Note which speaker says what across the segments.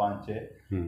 Speaker 1: 5, 6,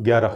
Speaker 2: 11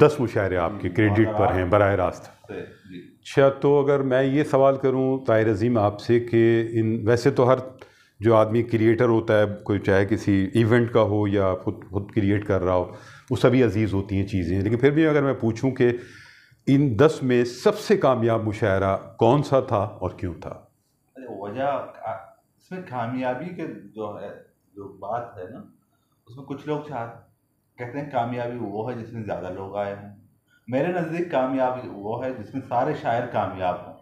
Speaker 2: 10 مشاعرے آپ کے کریڈٹ پر ہیں براہ راست. اچھا، تو اگر میں یہ سوال کروں طاہر عظیم آپ سے کہ ویسے تو ہر جو آدمی کریٹر ہوتا ہے، کوئی چاہے کسی ایونٹ کا ہو یا خود کریٹ کر رہا ہو، وہ سبھی عزیز ہوتی ہیں چیزیں، لیکن پھر بھی اگر میں پوچھوں کہ ان 10 میں سب سے کامیاب مشاعرہ کون سا تھا اور کیوں تھا؟
Speaker 1: وجہ اس میں کامیابی کے جو بات ہے نا، اس میں کچھ لوگ کہتے ہیں کامیابی وہ ہے جس میں زیادہ لوگ آئے ہیں. میرے نزدیک کامیابی وہ ہے جس میں سارے شاعر کامیاب ہوں.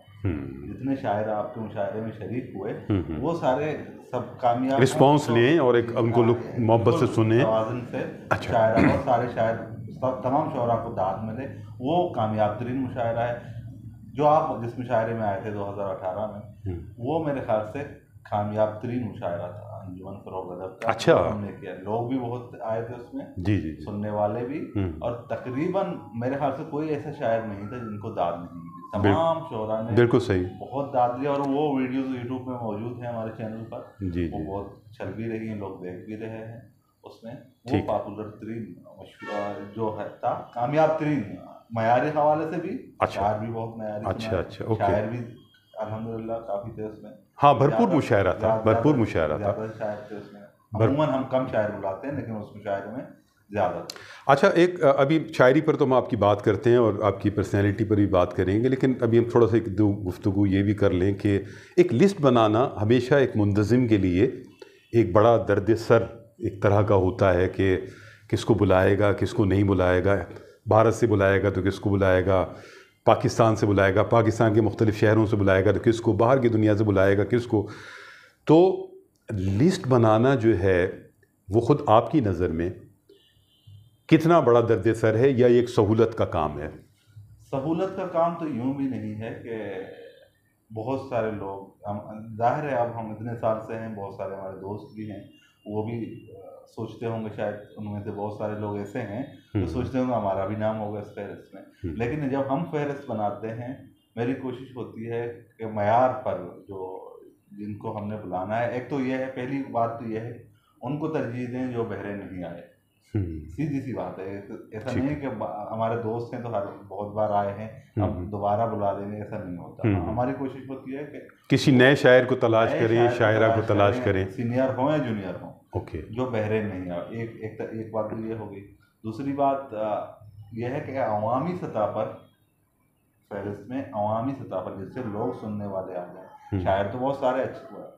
Speaker 1: جتنے شاعر آپ کے مشاعرے میں شریک ہوئے وہ سارے سب کامیاب،
Speaker 2: رسپانس لیں اور ایک ان کو لوگ محبت سے سنیں،
Speaker 1: توازن سے شاعرہ ہو، سارے شاعر تمام شعراء کو داد ملے، وہ کامیاب ترین مشاعرہ ہے. جو آپ جس مشاعرے میں آئے تھے 2018 میں، وہ میرے خیال سے کامیاب ترین مشاعرہ تھا انجمن فروغ ادب کا.
Speaker 2: اچھا،
Speaker 1: ہم نے کیا، لوگ بھی بہت آئے تھے اس میں،
Speaker 2: جی،
Speaker 1: سننے والے بھی، اور تقریباً میرے خیال سے کوئی ایسا شاعر نہیں تھا جن کو داد نہیں ملی. تمام شعراء نے
Speaker 2: بالکل صحیح
Speaker 1: بہت داد لیا، اور وہ ویڈیوز یوٹیوب میں موجود ہیں ہمارے چینل پر. وہ بہت چل بھی رہی ہیں، لوگ دیکھ بھی رہے ہیں. اس میں وہ پاپولر ترین جو ہے تھا، کامیاب ترین معیاری حوالے سے بھی. شاعر بھی بہت معیاری، شاعر بھی الحمدللہ کافی تھے اس میں.
Speaker 2: ہاں، بھرپور مشاعرہ تھا، بھرپور مشاعرہ تھا.
Speaker 1: زیادہ شاعر تھے اس میں. عموماً ہم کم شاعر بلاتے ہیں لیکن اس مشاعرے میں زیادہ.
Speaker 2: اچھا، ایک ابھی شاعری پر تو ہم آپ کی بات کرتے ہیں اور آپ کی پرسنالٹی پر بھی بات کریں گے، لیکن ابھی ہم تھوڑا سا ایک دو گفتگو یہ بھی کر لیں کہ ایک لسٹ بنانا ہمیشہ ایک منتظم کے لیے ایک بڑا درد سر ایک طرح کا ہوتا ہے کہ کس کو بلائے گا، کس کو نہیں بلائے گا. بھارت سے بلائے گا تو کس کو بلائے گا، پاکستان سے بلائے گا، پاکستان کے مختلف شہروں سے بلائے گا تو کس کو، باہر کی دنیا سے بلائے گا کس کو. تو لسٹ بنانا جو ہے وہ خود آپ کی نظر میں کتنا بڑا درد سر ہے یا ایک سہولت کا کام ہے؟
Speaker 1: سہولت کا کام تو یوں بھی نہیں ہے کہ بہت سارے لوگ، ظاہر ہے اب ہم اتنے سال سے ہیں، بہت سارے ہمارے دوست بھی ہیں، وہ بھی سوچتے ہوں گے، شاید ان میں سے بہت سارے لوگ ایسے ہیں جو سوچتے ہوں گے ہمارا بھی نام ہوگا اس فہرست میں. لیکن جب ہم فہرست بناتے ہیں، میری کوشش ہوتی ہے کہ معیار پر جو جن کو ہم نے بلانا ہے، ایک تو یہ ہے، پہلی بات تو یہ ہے ان کو ترجیح دیں جو بحرین نہیں آئے. سیدھی سی بات ہے. ایسا نہیں کہ ہمارے دوست ہیں تو بہت بار آئے ہیں اب دوبارہ بلا لیں گے، ایسا نہیں ہوتا. ہماری کوشش ہوتی ہے کہ
Speaker 2: کسی نئے شاعر کو تلاش کریں، شاعرہ کو تلاش کریں،
Speaker 1: سینئر ہوں یا جونیئر ہوں، جو بحرین نہیں آئے. ایک بات تو یہ ہوگی. دوسری بات یہ ہے کہ عوامی سطح پر فہرست میں، عوامی سطح پر جس سے لوگ سننے والے آ جائیں. شاعر تو بہت سارے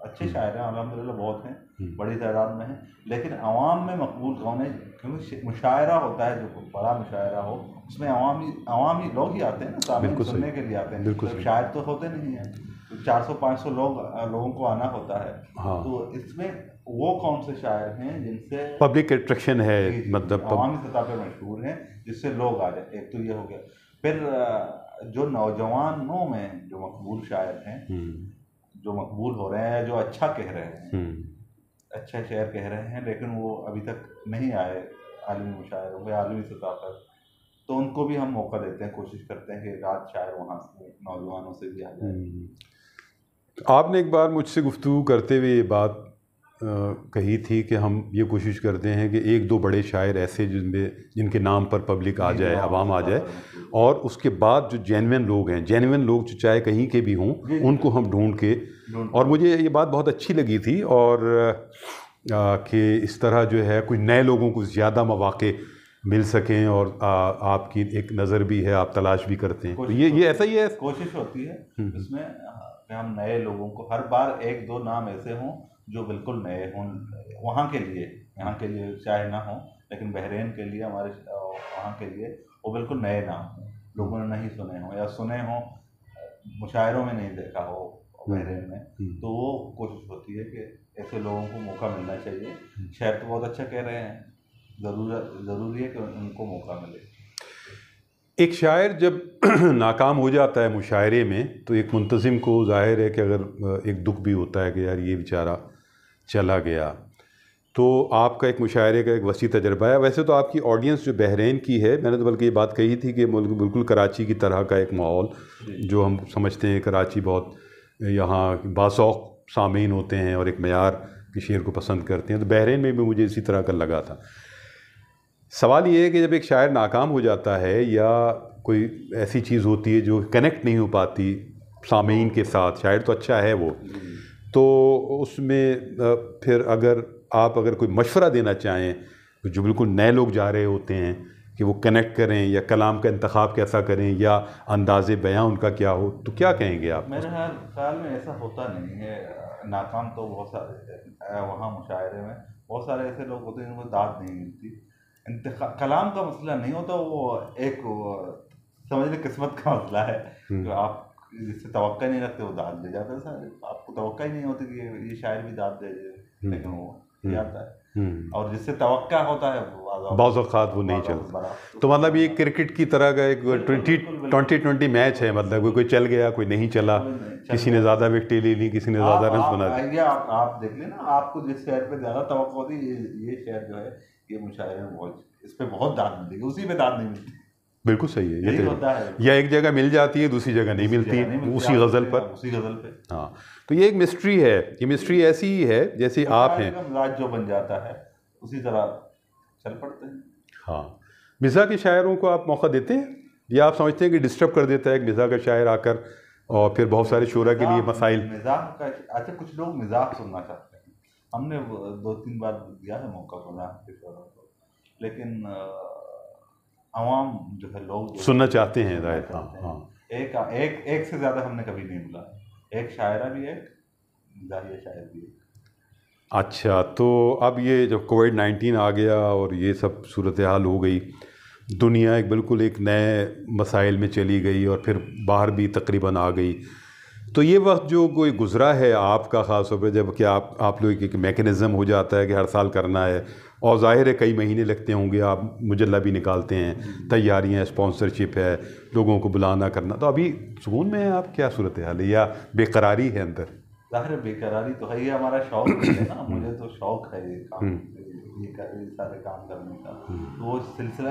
Speaker 1: اچھے شاعر ہیں الحمدللہ، بہت ہیں، بڑی تعداد میں ہیں، لیکن عوام میں مقبول کون ہے؟ کیونکہ مشاعرہ ہوتا ہے جو بڑا مشاعرہ ہو، اس میں عوامی لوگ ہی آتے ہیں نا، سامنے سننے کے لیے آتے ہیں. شاعر تو ہوتے نہیں ہیں، 400-500 لوگوں کو آنا ہوتا ہے. تو اس میں وہ کون سے شاعر ہیں جن سے
Speaker 2: پبلک اٹریکشن ہے، مطلب
Speaker 1: عوامی سطح پہ مشہور ہیں، جس سے لوگ آ جائیں. ایک تو یہ ہو گیا. پھر جو نوجوانوں میں جو مقبول شاعر ہیں، جو مقبول ہو رہے ہیں، جو اچھا کہہ رہے ہیں، اچھا شعر کہہ رہے ہیں، لیکن وہ ابھی تک نہیں آئے عالمی مشاعروں پہ، عالمی سطح پر، تو ان کو بھی ہم موقع دیتے ہیں، کوشش کرتے ہیں کہ ایک آدھ شاعر وہاں سے نوجوانوں سے بھی آ جائے.
Speaker 2: آپ نے ایک بار مجھ سے گفتگو کرتے ہوئے یہ بات کہی تھی کہ ہم یہ کوشش کرتے ہیں کہ ایک دو بڑے شاعر ایسے جن کے نام پر پبلک آ جائے، عوام آ جائے، اور اس کے بعد جو جینوین لوگ ہیں، جینوین لوگ جو چاہے کہیں کے بھی ہوں، ان کو ہم ڈھونڈ کے. اور مجھے یہ بات بہت اچھی لگی تھی، اور کہ اس طرح جو ہے کچھ نئے لوگوں کو زیادہ مواقع مل سکیں، اور آپ کی ایک نظر بھی ہے، آپ تلاش بھی کرتے ہیں. تو یہ ایسا ہی ہے،
Speaker 1: کوشش ہوتی ہے اس میں کہ ہم نئے لوگوں کو، ہر بار ایک دو نام ایسے ہوں جو بالکل نئے ہوں وہاں کے لیے، یہاں کے لیے چاہے نہ ہوں، لیکن بحرین کے لیے، ہمارے وہاں کے لیے وہ بالکل نئے نام ہوں، لوگوں نے نہیں سنے ہوں یا سنے ہوں مشاعروں میں نہیں دیکھا ہو بحرین میں. تو وہ کوشش ہوتی ہے کہ ایسے لوگوں کو موقع ملنا چاہیے. شاعر تو بہت اچھا کہہ رہے ہیں، ضروری ہے کہ ان کو موقع ملے.
Speaker 2: ایک شاعر جب ناکام ہو جاتا ہے مشاعرے میں تو ایک منتظم کو ظاہر ہے کہ اگر ایک دکھ بھی ہوتا ہے کہ یار یہ بیچارہ چلا گیا. تو آپ کا ایک مشاعرے کا ایک وسیع تجربہ ہے. ویسے تو آپ کی آڈینس جو بحرین کی ہے، میں نے تو بلکہ یہ بات کہی تھی کہ بالکل کراچی کی طرح کا ایک ماحول جو ہم سمجھتے ہیں، کراچی بہت یہاں باذوق سامعین ہوتے ہیں اور ایک معیار کے شعر کو پسند کرتے ہیں، تو بحرین میں بھی مجھے اسی طرح کا لگا تھا. سوال یہ ہے کہ جب ایک شاعر ناکام ہو جاتا ہے یا کوئی ایسی چیز ہوتی ہے جو کنیکٹ نہیں ہو پاتی سامعین کے ساتھ، شاعر تو اچھا ہے وہ، تو اس میں پھر اگر کوئی مشورہ دینا چاہیں جو بالکل نئے لوگ جا رہے ہوتے ہیں کہ وہ کنیکٹ کریں یا کلام کا انتخاب کیسا کریں یا انداز بیاں ان کا کیا ہو، تو کیا کہیں گے آپ؟
Speaker 1: میرے خیال میں ایسا ہوتا نہیں ہے. ناکام تو بہت سارے وہاں مشاعرے میں بہت سارے ایسے لوگ ہوتے ہیں جن کو داد نہیں ملتی. کلام کا مسئلہ نہیں ہوتا، وہ ایک سمجھ لیں قسمت کا مسئلہ ہے. جو آپ جس سے توقع نہیں رکھتے وہ داد دے جاتا ہے. آپ کو توقع ہی نہیں ہوتی کہ یہ شاعر بھی داد دے دے، لیکن وہ جاتا ہے. اور جس سے توقع ہوتا ہے
Speaker 2: بعض اوقات وہ نہیں چلتا. تو مطلب یہ کرکٹ کی طرح کا ایک 20 میچ ہے، مطلب کوئی چل گیا کوئی نہیں چلا، کسی نے زیادہ وکٹیں لے لی کسی نے زیادہ رنز بنا دی.
Speaker 1: آپ دیکھ لیں نا، آپ کو جس شہر پہ زیادہ توقع ہوتی ہے یہ شہر جو ہے یہ مشاعرے میں بہت اس پہ بہت داد ملے گی، اسی پہ داد نہیں ملتی. بالکل
Speaker 2: صحیح ہے، یہ ہوتا ہے. یا ایک جگہ مل جاتی ہے دوسری جگہ نہیں ملتی اسی غزل پر. ہاں، تو یہ ایک مسٹری ہے. یہ مسٹری ایسی ہی ہے جیسے آپ ہیں،
Speaker 1: مزاج جو بن جاتا ہے اسی طرح چل پڑتے ہیں.
Speaker 2: ہاں، مزاح کے شاعروں کو آپ موقع دیتے ہیں یا آپ سمجھتے ہیں کہ ڈسٹرب کر دیتا ہے ایک مزاح کا شاعر آ کر اور پھر بہت سارے شعراء کے لیے مسائل؟
Speaker 1: مزاح کا اچھا، کچھ لوگ مزاح سننا چاہتے ہیں. ہم نے 2-3 بار دیا ہے موقع مزاح کے شعراء کو، لیکن عوام جو ہے لوگ
Speaker 2: سننا چاہتے ہیں ظاہر. ہاں،
Speaker 1: ایک سے زیادہ ہم نے کبھی نہیں بولا. ایک شاعرہ بھی ایک مزاحیہ شاعر بھی ایک.
Speaker 2: اچھا، تو اب یہ جب کووڈ-19 آ گیا اور یہ سب صورتحال ہو گئی، دنیا ایک نئے مسائل میں چلی گئی اور پھر باہر بھی تقریباً آ گئی، تو یہ وقت جو کوئی گزرا ہے آپ کا خاص طور پہ، جب کہ آپ لوگ ایک میکینزم ہو جاتا ہے کہ ہر سال کرنا ہے اور ظاہر ہے کئی مہینے لگتے ہوں گے، آپ مجلہ بھی نکالتے ہیں، تیاریاں، اسپانسرشپ ہے، لوگوں کو بلانا کرنا، تو ابھی سکون میں ہیں آپ؟ کیا صورتحال ہے یا بے قراری ہے اندر؟
Speaker 1: ظاہر بے قراری تو ہے، یہ ہمارا شوق ہے نا. مجھے تو شوق ہے یہ کام، یہ سارے کام کرنے کا. وہ سلسلہ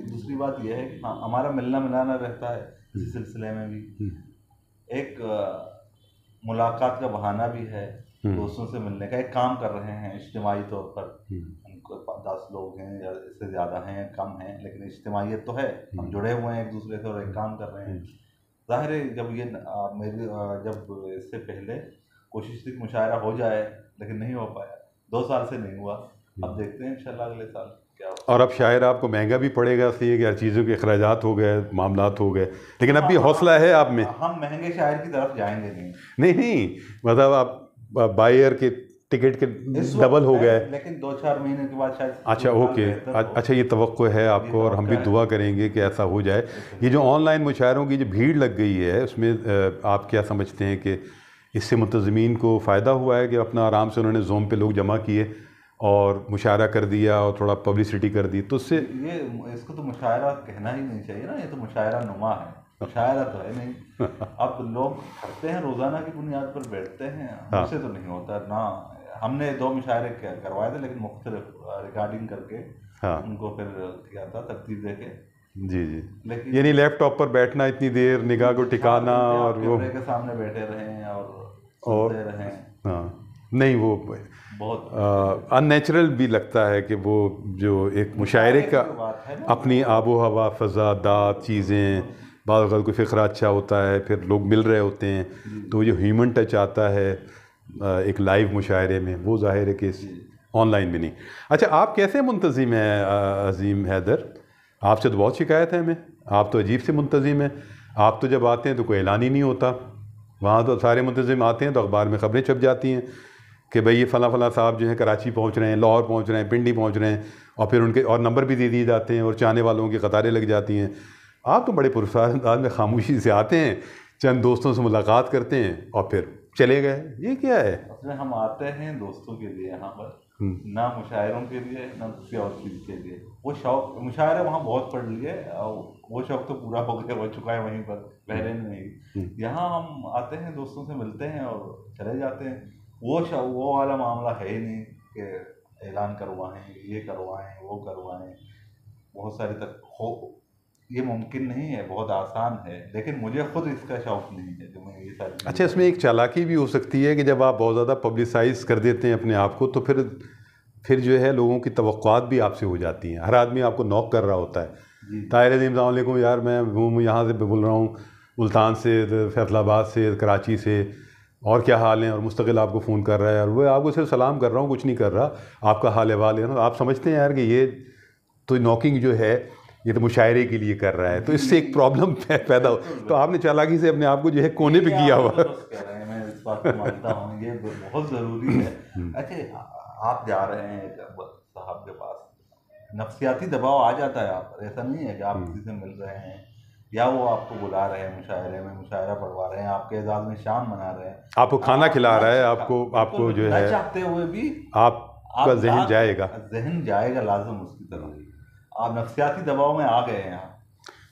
Speaker 1: دوسری بات یہ ہے کہ ہاں ہمارا ملنا ملانا رہتا ہے اسی سلسلے میں بھی. ایک ملاقات کا بہانہ بھی ہے، دوستوں سے ملنے کا. ایک کام کر رہے ہیں اجتماعی طور پر، ہم کو 10 لوگ ہیں یا اس سے زیادہ ہیں کم ہیں، لیکن اجتماعیت تو ہے، ہم جڑے ہوئے ہیں ایک دوسرے سے اور ایک کام کر رہے ہیں. ظاہر ہے جب اس سے پہلے کوشش تھی کہ مشاعرہ ہو جائے لیکن نہیں ہو پایا، 2 سال سے نہیں ہوا. اب دیکھتے ہیں انشاءاللہ اگلے سال کیا ہوگا.
Speaker 2: اور اب شاعر آپ کو مہنگا بھی پڑے گا، صحیح ہے کہ ہر چیزوں کے اخراجات ہو گئے، معاملات ہو گئے، لیکن اب بھی حوصلہ ہے آپ میں.
Speaker 1: ہم مہنگے شاعر کی طرف جائیں گے
Speaker 2: نہیں مطلب آپ بائر کے ٹکٹ کے ڈبل ہو گئے،
Speaker 1: لیکن 2-4 مہینے کے بعد شاید.
Speaker 2: اچھا اوکے، اچھا یہ توقع ہے آپ کو اور ہم بھی دعا کریں گے کہ ایسا ہو جائے. یہ جو آن لائن مشاعروں کی جو بھیڑ لگ گئی ہے اس میں آپ کیا سمجھتے ہیں کہ اس سے منتظمین کو فائدہ ہوا ہے کہ اپنا آرام سے انہوں نے زوم پہ لوگ جمع کیے اور مشاعرہ کر دیا اور تھوڑا پبلسٹی کر دی، تو اس سے
Speaker 1: اس کو تو مشاعرہ کہنا ہی نہیں چاہیے نا، یہ تو مشاعرہ نما ہے، مشاعرہ تو ہے نہیں. اب لوگ کرتے ہیں روزانہ کی بنیاد پر بیٹھتے ہیں، ہم سے تو نہیں ہوتا نا. ہم نے 2 مشاعرے کروائے تھے لیکن مختلف ریکارڈنگ کر کے ان کو پھر کیا تھا ترتیب دے کے.
Speaker 2: جی یعنی لیپ ٹاپ پر بیٹھنا اتنی دیر، نگاہ کو ٹکانا اور وہ
Speaker 1: کیمرے کے سامنے بیٹھے رہیں اور سنتے رہیں.
Speaker 2: ہاں نہیں، وہ بہت ان نیچرل بھی لگتا ہے کہ وہ جو ایک مشاعرے کا اپنی آب و ہوا، فضا، داد، چیزیں، بعض اوقات کوئی فقرہ اچھا ہوتا ہے، پھر لوگ مل رہے ہوتے ہیں تو جو ہیومن ٹچ آتا ہے ایک لائیو مشاعرے میں، وہ ظاہر ہے کہ آن لائن میں نہیں. اچھا، آپ کیسے منتظم ہیں عظیم حیدر؟ آپ سے تو بہت شکایت ہے ہمیں، آپ تو عجیب سے منتظم ہیں. آپ تو جب آتے ہیں تو کوئی اعلان ہی نہیں ہوتا. وہاں تو سارے منتظم آتے ہیں تو اخبار میں خبریں چھپ جاتی ہیں کہ بھئی یہ فلاں فلاں صاحب جو ہیں کراچی پہنچ رہے ہیں، لاہور پہنچ رہے ہیں، پنڈی پہنچ رہے ہیں، اور پھر ان کے اور نمبر بھی دے دیے جاتے ہیں اور چاہنے والوں کی قطاریں لگ جاتی ہیں. آپ تو بڑے پرسرار انداز میں خاموشی سے آتے ہیں، چند دوستوں سے ملاقات کرتے ہیں اور پھر چلے گئے. یہ کیا ہے؟
Speaker 1: اصل میں ہم آتے ہیں دوستوں کے لیے یہاں پر، نہ مشاعروں کے لیے نہ کسی اور چیز کے لیے. وہ شوق مشاعرے وہاں بہت پڑھ لیے، وہ شوق تو پورا ہو گیا، ہو چکا ہے وہیں پر پہلے نہیں. یہاں ہم آتے ہیں دوستوں سے ملتے ہیں اور چلے جاتے ہیں. وہ والا معاملہ ہے ہی نہیں کہ اعلان کروائیں، یہ کروائیں، وہ کروائیں. بہت سارے تک یہ ممکن نہیں ہے، بہت آسان ہے، لیکن مجھے خود اس کا شوق نہیں ہے کہ میں یہ ساری.
Speaker 2: اچھا، اس میں ایک چالاکی بھی ہو سکتی ہے کہ جب آپ بہت زیادہ پبلسائز کر دیتے ہیں اپنے آپ کو تو پھر پھر جو ہے لوگوں کی توقعات بھی آپ سے ہو جاتی ہیں. ہر آدمی آپ کو نوک کر رہا ہوتا ہے. طاہر عظیم السلام علیکم یار میں یہاں سے بول رہا ہوں ملتان سے, فیصل آباد سے, کراچی سے, اور کیا حال ہیں, اور مستقل آپ کو فون کر رہا ہے, اور وہ آپ کو صرف سلام کر رہا ہوں, کچھ نہیں کر رہا, آپ کا حال احوال ہے نا. آپ سمجھتے ہیں یار کہ یہ تو نوکنگ جو ہے یہ تو مشاعرے کے لیے کر رہا ہے, تو اس سے ایک پرابلم پیدا ہو. تو آپ نے چالاکی سے اپنے آپ کو جو ہے کونے پہ کیا ہوا.
Speaker 1: میں اس بات کو مانتا ہوں, یہ بہت ضروری ہے. اچھا آپ جا رہے ہیں صاحب کے پاس, نفسیاتی دباؤ آ جاتا ہے آپ پر, ایسا نہیں ہے کہ آپ کسی سے مل رہے ہیں یا وہ آپ کو بلا رہے ہیں مشاعرے میں, مشاعرہ پڑھوا رہے ہیں, آپ کے اعزاز میں شام منا رہے ہیں,
Speaker 2: آپ کو کھانا کھلا رہا ہے, آپ کو جو ہے
Speaker 1: چاہتے ہوئے بھی
Speaker 2: آپ کا ذہن
Speaker 1: جائے گا لازم اس کی طرف. آپ نفسیاتی دباؤ میں آ گئے ہیں.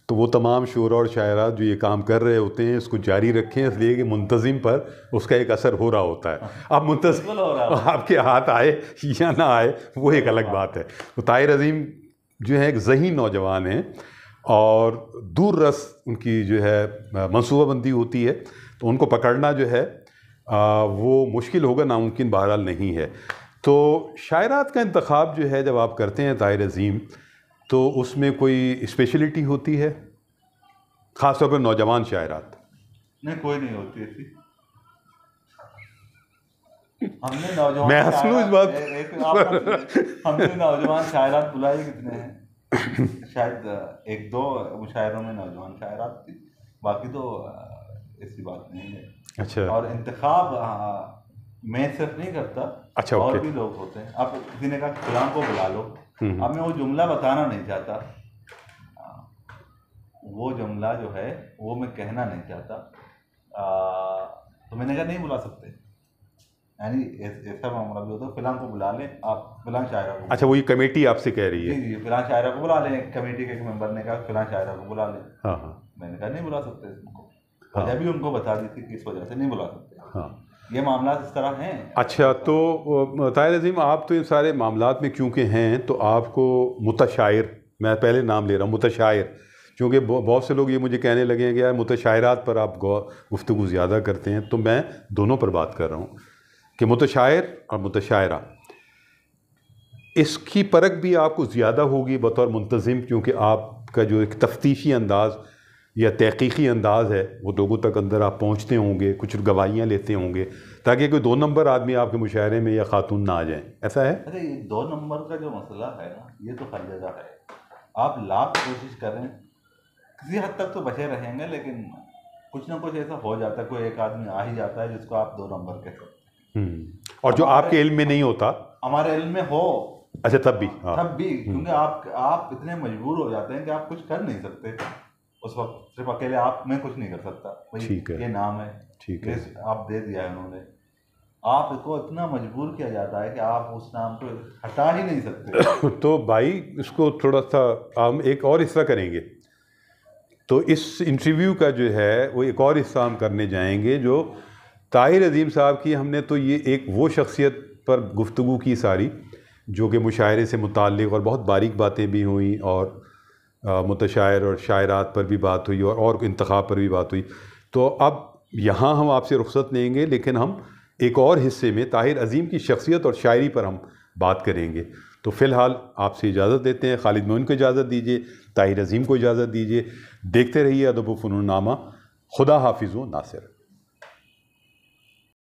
Speaker 2: تو وہ تمام شعراء اور شاعرات جو یہ کام کر رہے ہوتے ہیں اس کو جاری رکھیں, اس لیے کہ منتظم پر اس کا ایک اثر ہو رہا ہوتا ہے. اب منتظم آپ کے ہاتھ آئے یا نہ آئے وہ ایک الگ بات ہے. تو طاہر عظیم جو ہے ایک ذہین نوجوان ہیں اور دور رس ان کی جو ہے منصوبہ بندی ہوتی ہے, تو ان کو پکڑنا جو ہے وہ مشکل ہوگا, ناممکن بہرحال نہیں ہے. تو شاعرات کا انتخاب جو ہے جب آپ کرتے ہیں طاہر عظیم, تو اس میں کوئی اسپیشلٹی ہوتی ہے خاص طور پر نوجوان شاعرات؟
Speaker 1: نہیں, کوئی نہیں ہوتی تھی. ہم نے نوجوان شاعرات بلائے کتنے ہیں, شاید ایک دو مشاعروں میں نوجوان شاعرات تھی, باقی تو ایسی بات نہیں ہے.
Speaker 2: اچھا.
Speaker 1: اور انتخاب میں صرف نہیں کرتا,
Speaker 2: اچھا,
Speaker 1: اور بھی لوگ ہوتے ہیں. اب کسی نے کہا فلاں کو بلا لو, اب میں وہ جملہ بتانا نہیں چاہتا, وہ جملہ جو ہے وہ میں کہنا نہیں چاہتا, تو میں نے کہا نہیں بلا سکتے. یعنی ایسا معاملہ بھی ہوتا ہے, فلاں کو بلا لیں آپ, فلاں شاعرہ کو.
Speaker 2: اچھا, وہی کمیٹی آپ سے کہہ رہی ہے؟
Speaker 1: جی, فلاں شاعرہ کو بلا لیں. کمیٹی کے ایک ممبر نے کہا فلاں شاعرہ کو بلا لیں.
Speaker 2: ہاں ہاں.
Speaker 1: میں نے کہا نہیں بلا سکتے ان کو, وجہ بھی ان کو بتا دی تھی کہ اس وجہ سے نہیں بلا سکتے. ہاں, یہ معاملات اس طرح ہیں.
Speaker 2: اچھا, تو طاہر عظیم آپ تو ان سارے معاملات میں کیونکہ ہیں, تو آپ کو متشاعر, میں پہلے نام لے رہا ہوں متشاعر, کیونکہ بہت سے لوگ یہ مجھے کہنے لگے ہیں کہ یار متشاعرات پر آپ گفتگو زیادہ کرتے ہیں, تو میں دونوں پر بات کر رہا ہوں کہ متشاعر اور متشاعرہ اس کی پرکھ بھی آپ کو زیادہ ہوگی بطور منتظم, کیونکہ آپ کا جو ایک تفتیشی انداز یا تحقیقی انداز ہے وہ لوگوں تک اندر آپ پہنچتے ہوں گے, کچھ گواہیاں لیتے ہوں گے, تاکہ کوئی 2 نمبر آدمی آپ کے مشاعرے میں یا خاتون نہ آ جائیں. ایسا ہے؟
Speaker 1: ارے یہ 2 نمبر کا جو مسئلہ ہے نا, یہ تو ہر جگہ ہے. آپ لاکھ کوشش کریں, کسی حد تک تو بچے رہیں گے, لیکن کچھ نہ کچھ ایسا ہو جاتا ہے, کوئی ایک آدمی آ ہی جاتا ہے جس کو آپ 2 نمبر کہہ سکتے ہیں.
Speaker 2: اور جو آپ کے علم میں نہیں ہوتا,
Speaker 1: ہمارے علم میں ہو.
Speaker 2: اچھا, تب بھی
Speaker 1: کیونکہ آپ اتنے مجبور ہو جاتے ہیں کہ آپ کچھ کر نہیں سکتے اس وقت. صرف اکیلے آپ میں کچھ نہیں کر سکتا, یہ نام ہے, ٹھیک ہے, آپ دے دیا ہے انہوں نے, آپ کو اتنا مجبور کیا جاتا ہے کہ آپ اس نام کو ہٹا ہی نہیں سکتے.
Speaker 2: تو بھائی اس کو تھوڑا سا ہم ایک اور حصہ کریں گے, تو اس انٹرویو کا جو ہے وہ ایک اور حصہ ہم کرنے جائیں گے جو طاہر عظیم صاحب کی. ہم نے تو یہ ایک وہ شخصیت پر گفتگو کی ساری جو کہ مشاعرے سے متعلق, اور بہت باریک باتیں بھی ہوئیں, اور متشاعر اور شاعرات پر بھی بات ہوئی, اور انتخاب پر بھی بات ہوئی. تو اب یہاں ہم آپ سے رخصت لیں گے, لیکن ہم ایک اور حصے میں طاہر عظیم کی شخصیت اور شاعری پر ہم بات کریں گے. تو فی الحال آپ سے اجازت دیتے ہیں. خالد مومن کو اجازت دیجیے, طاہر عظیم کو اجازت دیجیے. دیکھتے رہیے ادب و فنون نامہ. خدا حافظ و ناصر.